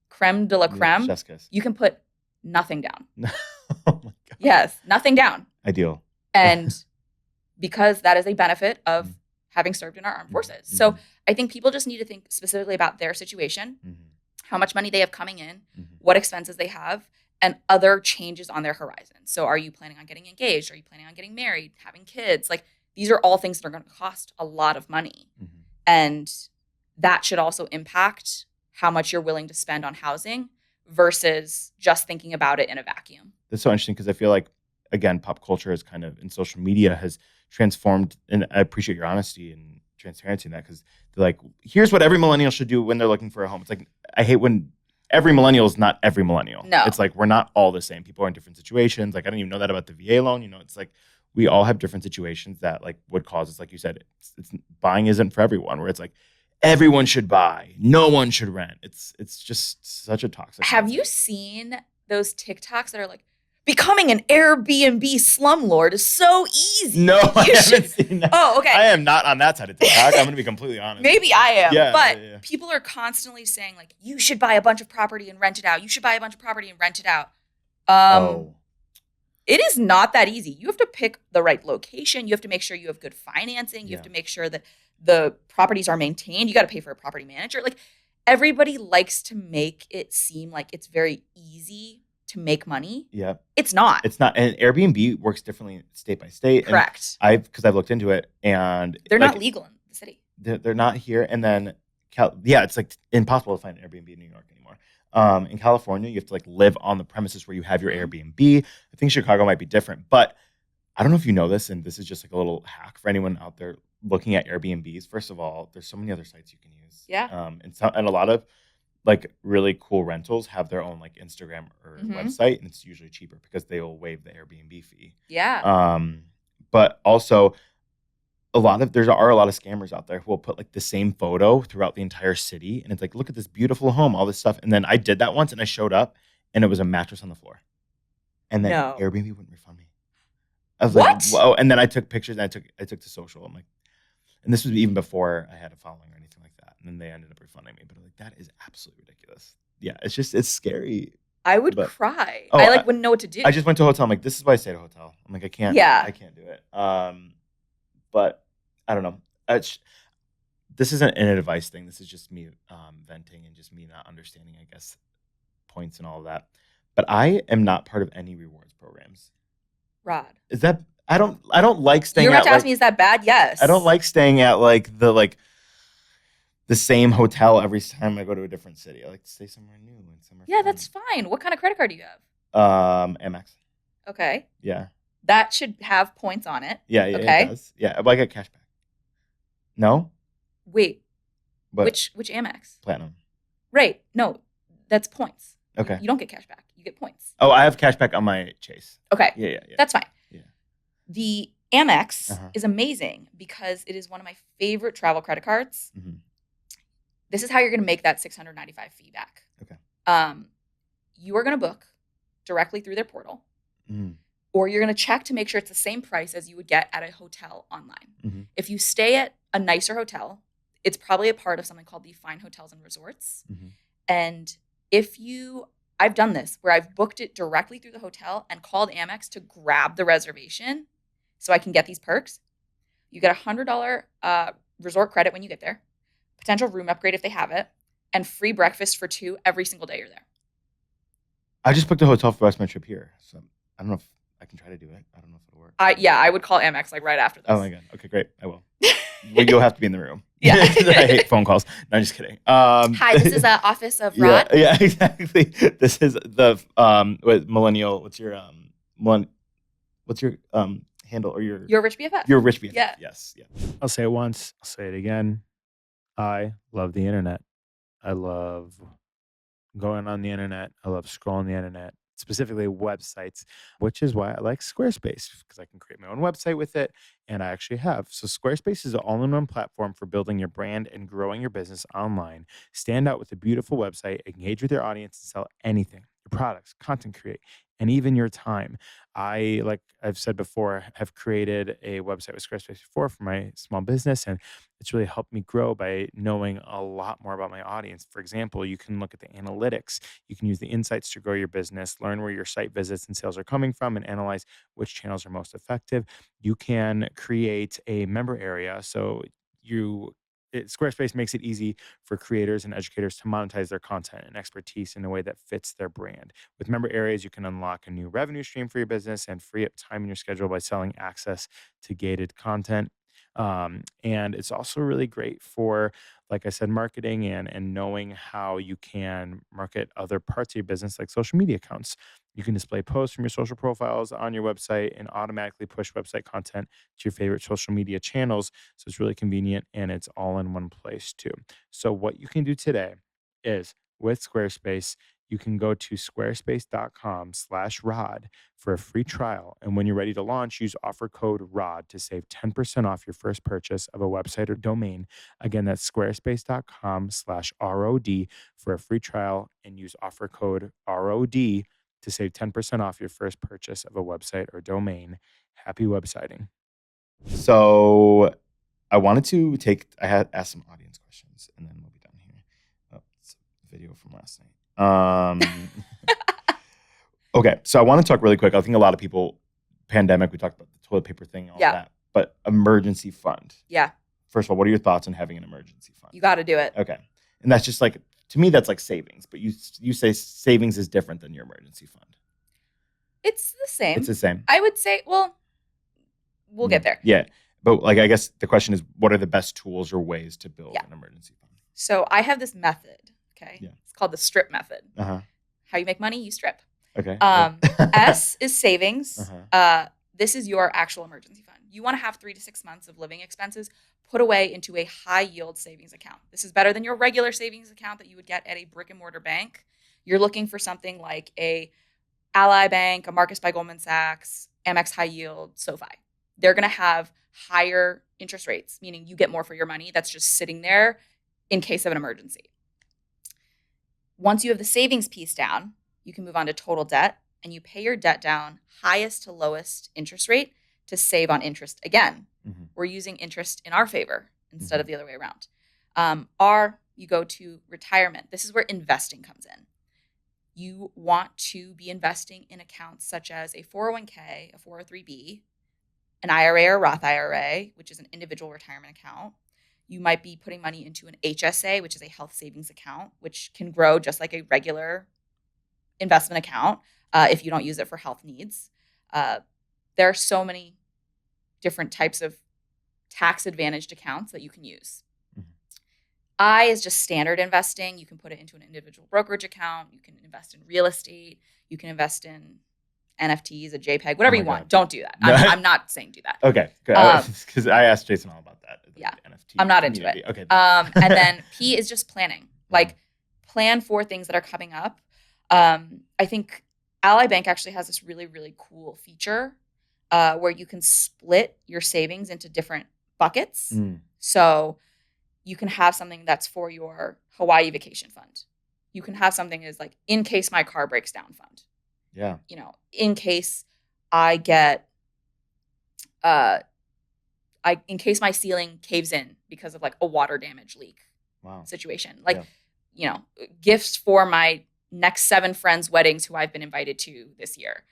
S2: creme de la creme.
S1: Chef's kiss.
S2: You can put nothing down.
S1: Oh my God.
S2: Yes, nothing down.
S1: Ideal.
S2: And because that is a benefit of having served in our armed forces. So I think people just need to think specifically about their situation, how much money they have coming in, what expenses they have, and other changes on their horizon. So are you planning on getting engaged? Are you planning on getting married, having kids? Like these are all things that are going to cost a lot of money.
S1: Mm-hmm.
S2: And that should also impact how much you're willing to spend on housing versus just thinking about it in a vacuum.
S1: That's so interesting because I feel like, again, pop culture is kind of, and social media has transformed, and I appreciate your honesty and transparency in that, because they're like, here's what every millennial should do when they're looking for a home. It's like, I hate when every millennial is not every millennial.
S2: No.
S1: It's like, we're not all the same. People are in different situations. Like, I didn't even know that about the VA loan. It's like, we all have different situations that like would cause us, like you said, it's buying isn't for everyone, where it's like, everyone should buy, no one should rent. It's just such a toxic.
S2: Have you seen those TikToks that are like, becoming an Airbnb slumlord is so easy?
S1: No, I haven't seen that.
S2: Oh, okay.
S1: I am not on that side of TikTok. I'm going to be completely honest.
S2: Maybe I am.
S1: Yeah,
S2: but
S1: yeah.
S2: People are constantly saying like, you should buy a bunch of property and rent it out. You should buy a bunch of property and rent it out. It is not that easy. You have to pick the right location. You have to make sure you have good financing. You have to make sure that the properties are maintained. You got to pay for a property manager. Like everybody likes to make it seem like it's very easy to make money.
S1: Yeah.
S2: It's not.
S1: It's not. And Airbnb works differently state by state.
S2: Correct.
S1: Because I've looked into it, and
S2: they're not legal in the city.
S1: They're not here. And then, it's like impossible to find an Airbnb in New York anymore. In California, you have to like live on the premises where you have your Airbnb. I think Chicago might be different, but I don't know if you know this, and this is just like a little hack for anyone out there looking at Airbnbs. First of all, there's so many other sites you can use.
S2: Yeah.
S1: And a lot of like really cool rentals have their own like Instagram or website, and it's usually cheaper because they will waive the Airbnb fee.
S2: Yeah.
S1: But also there are a lot of scammers out there who will put like the same photo throughout the entire city, and it's like, look at this beautiful home, all this stuff. And then I did that once, and I showed up, and it was a mattress on the floor, and then Airbnb wouldn't refund me. I was like, whoa! And then I took pictures, and I took to social. I'm like, and this was even before I had a following or anything like that. And then they ended up refunding me, but I'm like, that is absolutely ridiculous. Yeah, it's scary.
S2: I would cry. I wouldn't know what to do.
S1: I just went to a hotel. I'm like, this is why I stay at a hotel. I'm like, I can't do it. But I don't know. This isn't an advice thing. This is just me venting and just me not understanding, I guess, points and all of that. But I am not part of any rewards programs.
S2: Rod.
S1: Is that I don't like staying.
S2: You're about to ask me, is that bad? Yes.
S1: I don't like staying at the same hotel every time I go to a different city. I like to stay somewhere new and somewhere.
S2: Yeah, that's fine. What kind of credit card do you
S1: have? Amex.
S2: Okay.
S1: Yeah.
S2: That should have points on it.
S1: Yeah, okay. It does. Yeah, but I get cash back. No?
S2: Wait. What? Which Amex?
S1: Platinum.
S2: Right. No, that's points.
S1: Okay.
S2: You don't get cash back. You get points.
S1: Oh, I have cash back on my Chase.
S2: Okay.
S1: Yeah.
S2: That's fine.
S1: Yeah.
S2: The Amex is amazing because it is one of my favorite travel credit cards. Mm-hmm. This is how you're going to make that $695 fee back.
S1: Okay.
S2: You are going to book directly through their portal. Mm. Or you're going to check to make sure it's the same price as you would get at a hotel online. Mm-hmm. If you stay at a nicer hotel, it's probably a part of something called the Fine Hotels and Resorts. Mm-hmm. And I've done this where I've booked it directly through the hotel and called Amex to grab the reservation so I can get these perks. You get a $100 resort credit when you get there, potential room upgrade if they have it, and free breakfast for 2 every single day you're there. I
S1: just booked a hotel for the rest of my trip here, so I don't know if I can try to do it. I don't know if it'll work.
S2: I would call Amex like right after this.
S1: Oh my God. Okay, great. I will. Well, you'll have to be in the room.
S2: Yeah.
S1: I hate phone calls. No, I'm just kidding.
S2: Hi, this is the office of Rod.
S1: Yeah, exactly. This is the Millennial. What's your handle or your
S2: Rich BFF?
S1: Your Rich BFF.
S2: Yeah.
S1: Yes. Yeah.
S3: I'll say it once. I'll say it again. I love the internet. I love going on the internet. I love scrolling the internet, specifically websites, which is why I like Squarespace, because I can create my own website with it, and I actually have. So Squarespace is an all-in-one platform for building your brand and growing your business online. Stand out with a beautiful website, engage with your audience, and sell anything, your products, content create, and even your time. I, like I've said before, have created a website with Squarespace before for my small business, and it's really helped me grow by knowing a lot more about my audience. For example, you can look at the analytics. You can use the insights to grow your business, learn where your site visits and sales are coming from, and analyze which channels are most effective. You can create a member area. So Squarespace makes it easy for creators and educators to monetize their content and expertise in a way that fits their brand. With member areas, you can unlock a new revenue stream for your business and free up time in your schedule by selling access to gated content. And it's also really great for, like I said, marketing and knowing how you can market other parts of your business, like social media accounts. You can display posts from your social profiles on your website and automatically push website content to your favorite social media channels. So it's really convenient and it's all in one place too. So what you can do today is with Squarespace, you can go to squarespace.com/Rod for a free trial. And when you're ready to launch, use offer code ROD to save 10% off your first purchase of a website or domain. Again, that's squarespace.com/ROD for a free trial and use offer code ROD to save 10% off your first purchase of a website or domain. Happy websiting.
S1: So I wanted to I had asked some audience questions, and then we'll be done here. Oh, it's a video from last night. Okay, so I want to talk really quick. I think a lot of people, pandemic, we talked about the toilet paper thing, all that, but emergency fund.
S2: Yeah.
S1: First of all, what are your thoughts on having an emergency fund?
S2: You got to do it.
S1: Okay, and that's just like, to me, that's like savings. But you say savings is different than your emergency fund.
S2: It's the same.
S1: It's the same.
S2: I would say, well, we'll get there.
S1: Yeah. But like, I guess the question is, what are the best tools or ways to build an emergency fund?
S2: So I have this method. Okay.
S1: Yeah.
S2: It's called the strip method.
S1: Uh-huh.
S2: How you make money, you strip.
S1: Okay.
S2: S is savings.
S1: Uh-huh.
S2: This is your actual emergency fund. You want to have 3 to 6 months of living expenses put away into a high yield savings account. This is better than your regular savings account that you would get at a brick and mortar bank. You're looking for something like a Ally Bank, a Marcus by Goldman Sachs, Amex High Yield, SoFi. They're going to have higher interest rates, meaning you get more for your money that's just sitting there in case of an emergency. Once you have the savings piece down, you can move on to total debt, and you pay your debt down highest to lowest interest rate to save on interest again.
S1: Mm-hmm.
S2: We're using interest in our favor instead of the other way around. R, you go to retirement. This is where investing comes in. You want to be investing in accounts such as a 401k, a 403b, an IRA or Roth IRA, which is an individual retirement account. You might be putting money into an HSA, which is a health savings account, which can grow just like a regular investment account if you don't use it for health needs. There are so many different types of tax-advantaged accounts that you can use. I is just standard investing. You can put it into an individual brokerage account. You can invest in real estate. You can invest in NFTs, a JPEG, whatever you want. Don't do that. I'm not saying do that.
S1: Okay, good. Because I asked Jason all about that.
S2: Yeah,
S1: NFT
S2: I'm not
S1: community.
S2: into it.
S1: Okay.
S2: And then P is just planning. Like, plan for things that are coming up. I think Ally Bank actually has this really, really cool feature where you can split your savings into different buckets. So you can have something that's for your Hawaii vacation fund. You can have something as like, in case my car breaks down fund.
S1: Yeah.
S2: You know, in case I get, in case my ceiling caves in because of like a water damage leak situation. Like, you know, gifts for my next 7 friends' weddings who I've been invited to this year.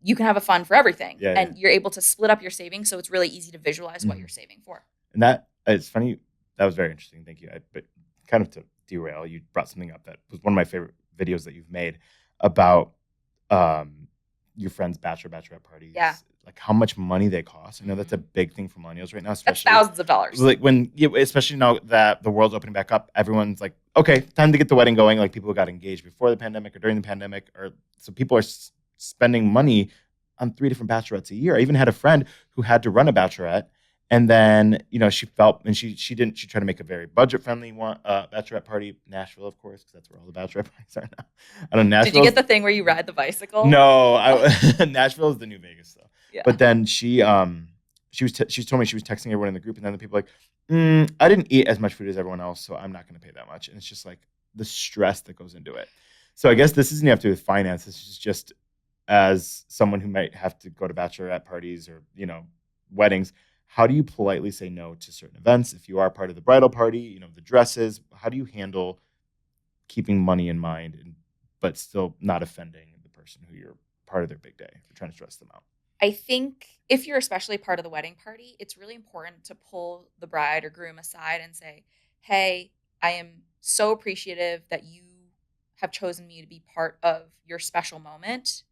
S2: You can have a fund for everything. And you're able to split up your savings. So it's really easy to visualize what you're saving for.
S1: And that, it's funny. That was very interesting. Thank you. But kind of to derail, you brought something up that was one of my favorite videos that you've made about your friends' bachelorette parties.
S2: Yeah.
S1: Like how much money they cost. I know that's a big thing for millennials right now,
S2: That's
S1: especially
S2: thousands of dollars.
S1: like especially now that the world's opening back up, everyone's like, okay, time to get the wedding going. Like people who got engaged before the pandemic or during the pandemic, so people are spending money on 3 different bachelorettes a year. I even had a friend who had to run a bachelorette. And then, you know, she felt, and she tried to make a very budget-friendly one, bachelorette party, Nashville, of course, because that's where all the bachelorette parties are now. I don't know, Nashville.
S2: Did you get the thing where you ride the bicycle?
S1: No, Nashville is the new Vegas, though.
S2: Yeah.
S1: But then she told me she was texting everyone in the group, and then the people were like, I didn't eat as much food as everyone else, so I'm not going to pay that much. And it's just like the stress that goes into it. So I guess this isn't have to do with finance. This is just as someone who might have to go to bachelorette parties or, you know, weddings. How do you politely say no to certain events? If you are part of the bridal party, you know, the dresses, how do you handle keeping money in mind but still not offending the person who you're part of their big day? You're trying to stress them out.
S2: I think if you're especially part of the wedding party, it's really important to pull the bride or groom aside and say, hey, I am so appreciative that you have chosen me to be part of your special moment.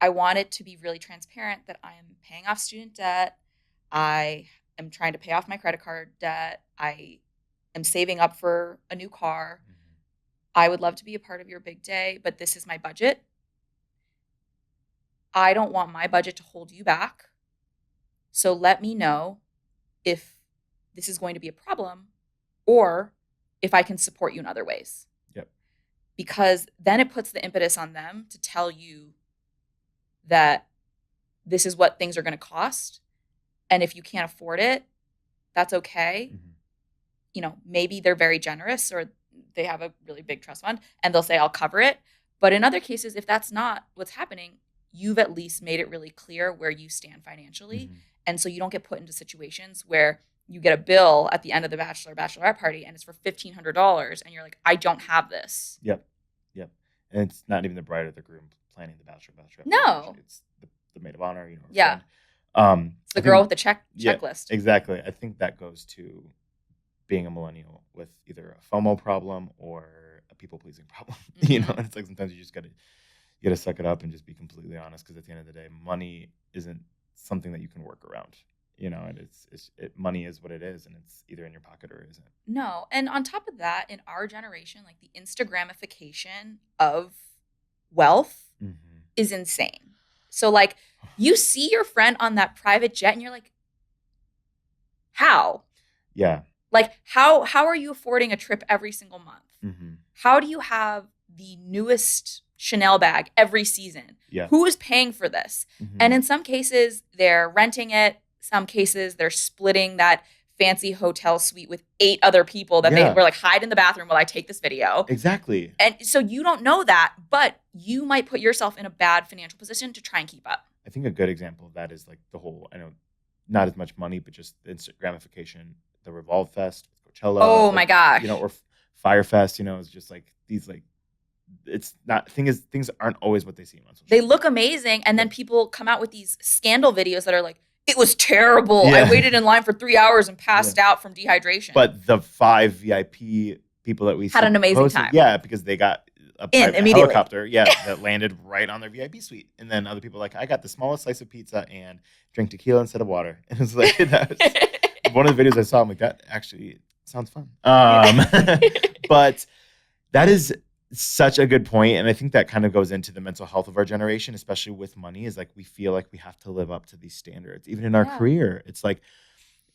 S2: I want it to be really transparent that I am paying off student debt. I am trying to pay off my credit card debt. I am saving up for a new car. I would love to be a part of your big day, but this is my budget. I don't want my budget to hold you back. So let me know if this is going to be a problem or if I can support you in other ways.
S1: Yep.
S2: Because then it puts the impetus on them to tell you that this is what things are going to cost. And if you can't afford it, that's okay. Maybe they're very generous or they have a really big trust fund and they'll say, I'll cover it. But in other cases, if that's not what's happening, you've at least made it really clear where you stand financially. And so you don't get put into situations where you get a bill at the end of the bachelorette party and it's for $1,500 and you're like, I don't have this.
S1: Yep. And it's not even the bride or the groom planning the bachelorette.
S2: No.
S1: It's the maid of honor,
S2: Yeah. It's the girl with the checklist.
S1: Exactly. I think that goes to being a millennial with either a FOMO problem or a people-pleasing problem. And it's like sometimes you just got to suck it up and just be completely honest, because at the end of the day, money isn't something that you can work around. And money is what it is, and it's either in your pocket or it isn't.
S2: No, and on top of that, in our generation, like the Instagramification of wealth is insane. So like you see your friend on that private jet and you're like, how?
S1: Yeah.
S2: Like how are you affording a trip every single month? How do you have the newest Chanel bag every season?
S1: Yeah.
S2: Who is paying for this? And in some cases, they're renting it. Some cases, they're splitting that fancy hotel suite with 8 other people that they were like, hide in the bathroom while I take this video.
S1: Exactly.
S2: And so you don't know that, but you might put yourself in a bad financial position to try and keep up.
S1: I think a good example of that is like the whole, I know, not as much money, but just the Instagramification, the Revolve Fest, Coachella.
S2: Oh my gosh.
S1: Or Fire Fest, it's just like these like, it's not, things aren't always what they seem on social
S2: media.
S1: They
S2: look amazing. And then people come out with these scandal videos that are like, it was terrible. I waited in line for 3 hours and passed out from dehydration.
S1: But the 5 VIP people that we
S2: had an amazing time.
S1: Yeah, because they got a helicopter, that landed right on their VIP suite. And then other people like, I got the smallest slice of pizza and drank tequila instead of water. And it's like, that was one of the videos I saw. I'm like, that actually sounds fun. But that is such a good point, and I think that kind of goes into the mental health of our generation, especially with money, is like we feel like we have to live up to these standards. Even in our career, it's like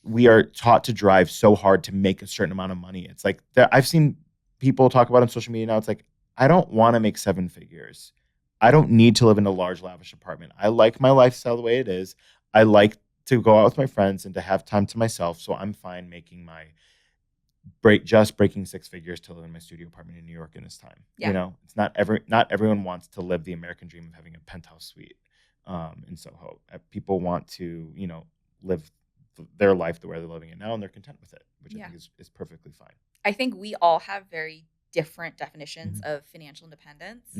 S1: we are taught to drive so hard to make a certain amount of money. It's like I've seen people talk about on social media now, it's like, I don't want to make 7 figures. I don't need to live in a large, lavish apartment. I like my lifestyle the way it is. I like to go out with my friends and to have time to myself, so I'm fine making my breaking 6 figures to live in my studio apartment in New York in this time. It's not everyone wants to live the American dream of having a penthouse suite in Soho. People want to live their life the way they're living it now, and they're content with it, which I think is perfectly fine.
S2: I think we all have very different definitions of financial independence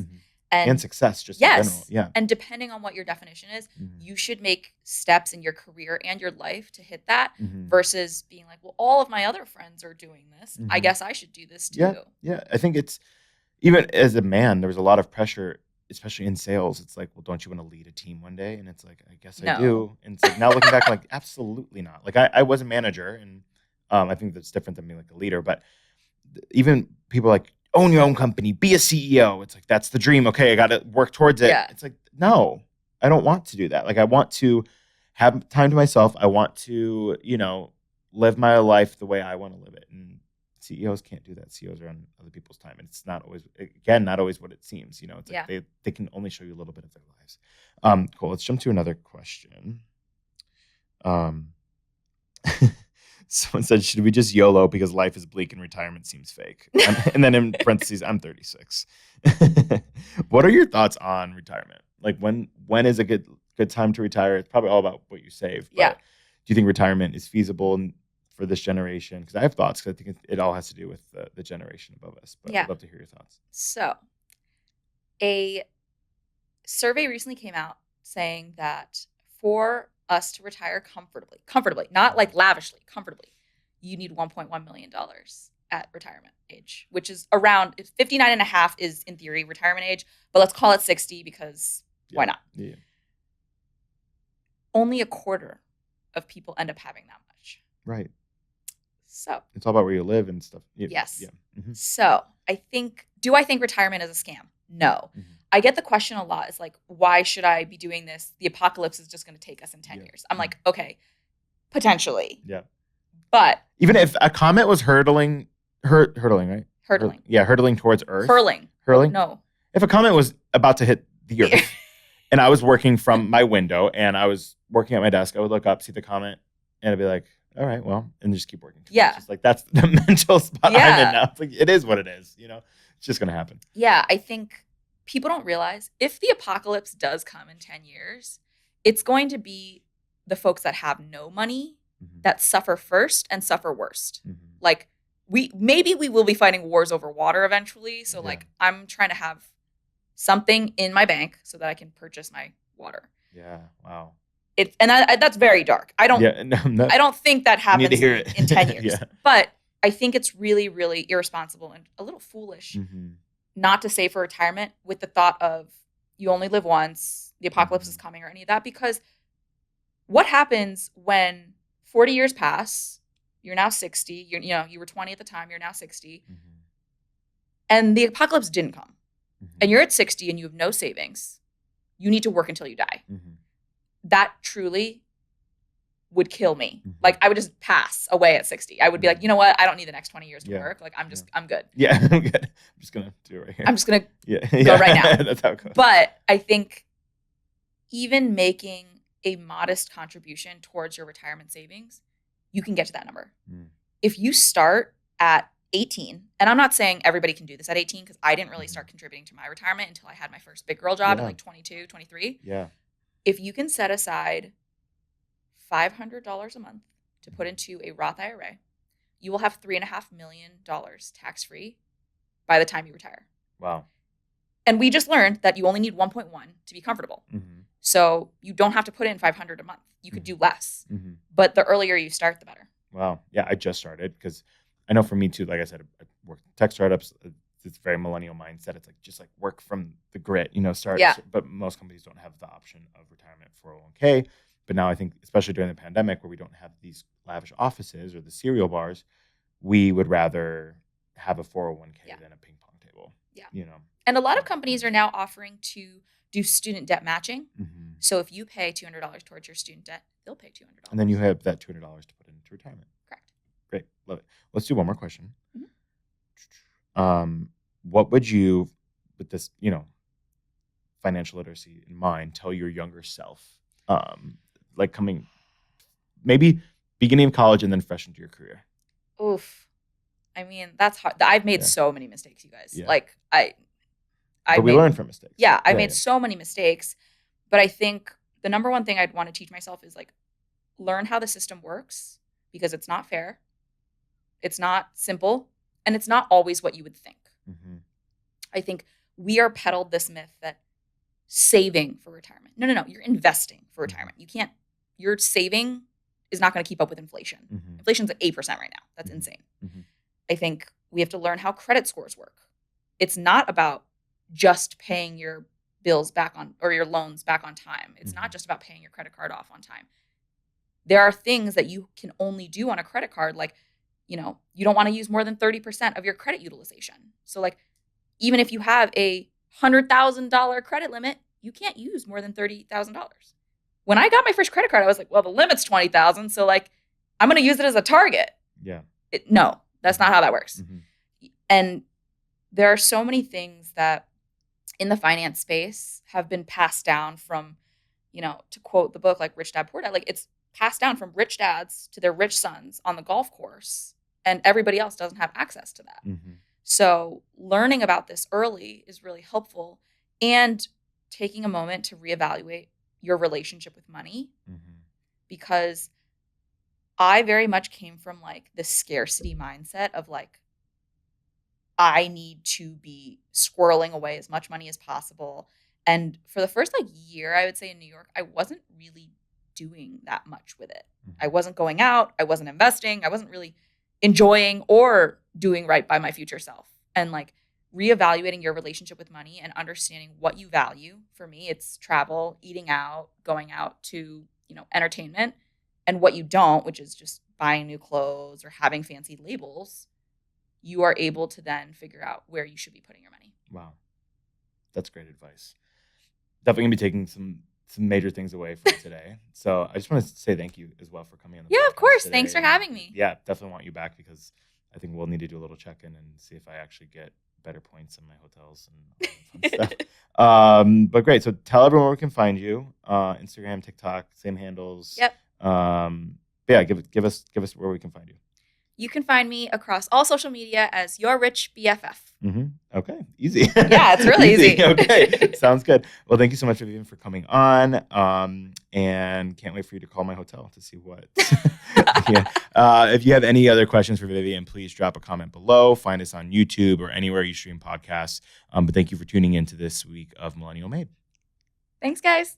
S1: and success, just in general. Yeah.
S2: And depending on what your definition is, you should make steps in your career and your life to hit that versus being like, well, all of my other friends are doing this. I guess I should do this too.
S1: Yeah. I think it's, even as a man, there was a lot of pressure, especially in sales. It's like, well, don't you want to lead a team one day? And it's like, I guess I do. And it's like, now looking back, I'm like, absolutely not. Like I was a manager, and I think that's different than being like a leader. But even people like, own your own company, be a CEO. It's like, that's the dream. Okay, I got to work towards it. It's like, no, I don't want to do that. Like, I want to have time to myself. I want to, live my life the way I want to live it. And CEOs can't do that. CEOs are on other people's time. And it's not always what it seems. It's like they can only show you a little bit of their lives. Cool. Let's jump to another question. Someone said, should we just YOLO because life is bleak and retirement seems fake? And then in parentheses, I'm 36. What are your thoughts on retirement? Like when is a good time to retire? It's probably all about what you save. But do you think retirement is feasible for this generation? Because I have thoughts, because I think it all has to do with the generation above us. But I'd love to hear your thoughts.
S2: So a survey recently came out saying that for us to retire comfortably, not like lavishly, comfortably, you need $1.1 million at retirement age, which is around 59 and a half is in theory retirement age, but let's call it 60 because why not?
S1: Yeah.
S2: Only a quarter of people end up having that much.
S1: Right.
S2: So
S1: it's all about where you live and stuff.
S2: Yes.
S1: Yeah. Mm-hmm.
S2: So do I think retirement is a scam? No. Mm-hmm. I get the question a lot. It's like, why should I be doing this? The apocalypse is just going to take us in 10 years. I'm like, okay, potentially.
S1: Yeah.
S2: But
S1: even if a comet was hurtling, right?
S2: Hurtling.
S1: Hurtling towards Earth.
S2: Hurling. No.
S1: If a comet was about to hit the Earth and I was working from my window and I was working at my desk, I would look up, see the comet, and I'd be like, all right, well, and just keep working.
S2: Yeah.
S1: It's just like, that's the mental spot I'm in now. It's like, it is what it is, it's just going to happen.
S2: Yeah. I think people don't realize if the apocalypse does come in 10 years, it's going to be the folks that have no money that suffer first and suffer worst. Like we will be fighting wars over water eventually. So like I'm trying to have something in my bank so that I can purchase my water.
S1: Yeah. Wow.
S2: That's very dark. I don't think that happens
S1: need to hear it.
S2: in 10 years. But I think it's really, really irresponsible and a little foolish not to save for retirement with the thought of you only live once, the apocalypse is coming or any of that. Because what happens when 40 years pass, you're now 60, you were 20 at the time, you're now 60, and the apocalypse didn't come. And you're at 60 and you have no savings. You need to work until you die. That truly would kill me. Like I would just pass away at 60. I would be like, you know what? I don't need the next 20 years to work. Like I'm good.
S1: Yeah, I'm good. I'm just going to do it right here.
S2: I'm just going to go right now.
S1: That's how it goes.
S2: But I think even making a modest contribution towards your retirement savings, you can get to that number. If you start at 18, and I'm not saying everybody can do this at 18 because I didn't really start contributing to my retirement until I had my first big girl job at like 22, 23.
S1: Yeah.
S2: If you can set aside $500 a month to put into a Roth IRA, you will have $3.5 million tax-free by the time you retire.
S1: Wow.
S2: And we just learned that you only need 1.1 to be comfortable. So you don't have to put in $500 a month. You could do less. But the earlier you start, the better.
S1: Wow. Yeah, I just started because I know for me too, like I said, I work in tech startups. It's very millennial mindset. It's like just like work from the grit, start.
S2: Yeah.
S1: But most companies don't have the option of retirement 401k. But now I think, especially during the pandemic where we don't have these lavish offices or the cereal bars, we would rather have a 401k than a ping pong table.
S2: Yeah. And a lot of companies are now offering to do student debt matching. So if you pay $200 towards your student debt, they'll pay $200.
S1: And then you have that $200 to put into retirement.
S2: Correct.
S1: Great. Love it. Let's do one more question. What would you, with this, financial literacy in mind, tell your younger self, like coming, maybe beginning of college and then fresh into your career?
S2: Oof. I mean, that's hard. I've made so many mistakes, you guys.
S1: Yeah.
S2: Like
S1: But we learn from mistakes.
S2: Yeah, I made so many mistakes. But I think the number one thing I'd want to teach myself is like learn how the system works because it's not fair. It's not simple. And it's not always what you would think. I think we are peddled this myth that saving for retirement. No. You're investing for retirement. Your saving is not going to keep up with inflation. Inflation's at 8% right now. That's insane. I think we have to learn how credit scores work. It's not about just paying your bills back on or your loans back on time. It's not just about paying your credit card off on time. There are things that you can only do on a credit card. Like, you don't want to use more than 30% of your credit utilization. So like, even if you have a $100,000 credit limit, you can't use more than $30,000. When I got my first credit card, I was like, well, the limit's $20,000. So like, I'm going to use it as a target.
S1: Yeah.
S2: No, that's not how that works. And there are so many things that in the finance space have been passed down from, to quote the book, like Rich Dad, Poor Dad, like it's passed down from rich dads to their rich sons on the golf course. And everybody else doesn't have access to that. So learning about this early is really helpful, and taking a moment to reevaluate your relationship with money, because I very much came from like the scarcity mindset of like, I need to be squirreling away as much money as possible. And for the first year, I would say in New York, I wasn't really doing that much with it. I wasn't going out. I wasn't investing. I wasn't really enjoying or doing right by my future self. And reevaluating your relationship with money and understanding what you value. For me, it's travel, eating out, going out to, entertainment, and what you don't, which is just buying new clothes or having fancy labels. You are able to then figure out where you should be putting your money.
S1: Wow. That's great advice. Definitely going to be taking some major things away from today. So I just want to say thank you as well for coming on the podcast
S2: of course.
S1: today.
S2: Thanks for having me.
S1: Yeah, definitely want you back because I think we'll need to do a little check-in and see if I actually get better points in my hotels and all that fun stuff. But great. So tell everyone where we can find you. Instagram, TikTok, same handles.
S2: Yep.
S1: Yeah, give us where we can find you.
S2: You can find me across all social media as Your Rich BFF.
S1: Okay, easy.
S2: Yeah, it's really easy.
S1: Okay, sounds good. Well, thank you so much, Vivian, for coming on. And can't wait for you to call my hotel to see what. If you have any other questions for Vivian, please drop a comment below. Find us on YouTube or anywhere you stream podcasts. But thank you for tuning in to this week of Millennial Made.
S2: Thanks, guys.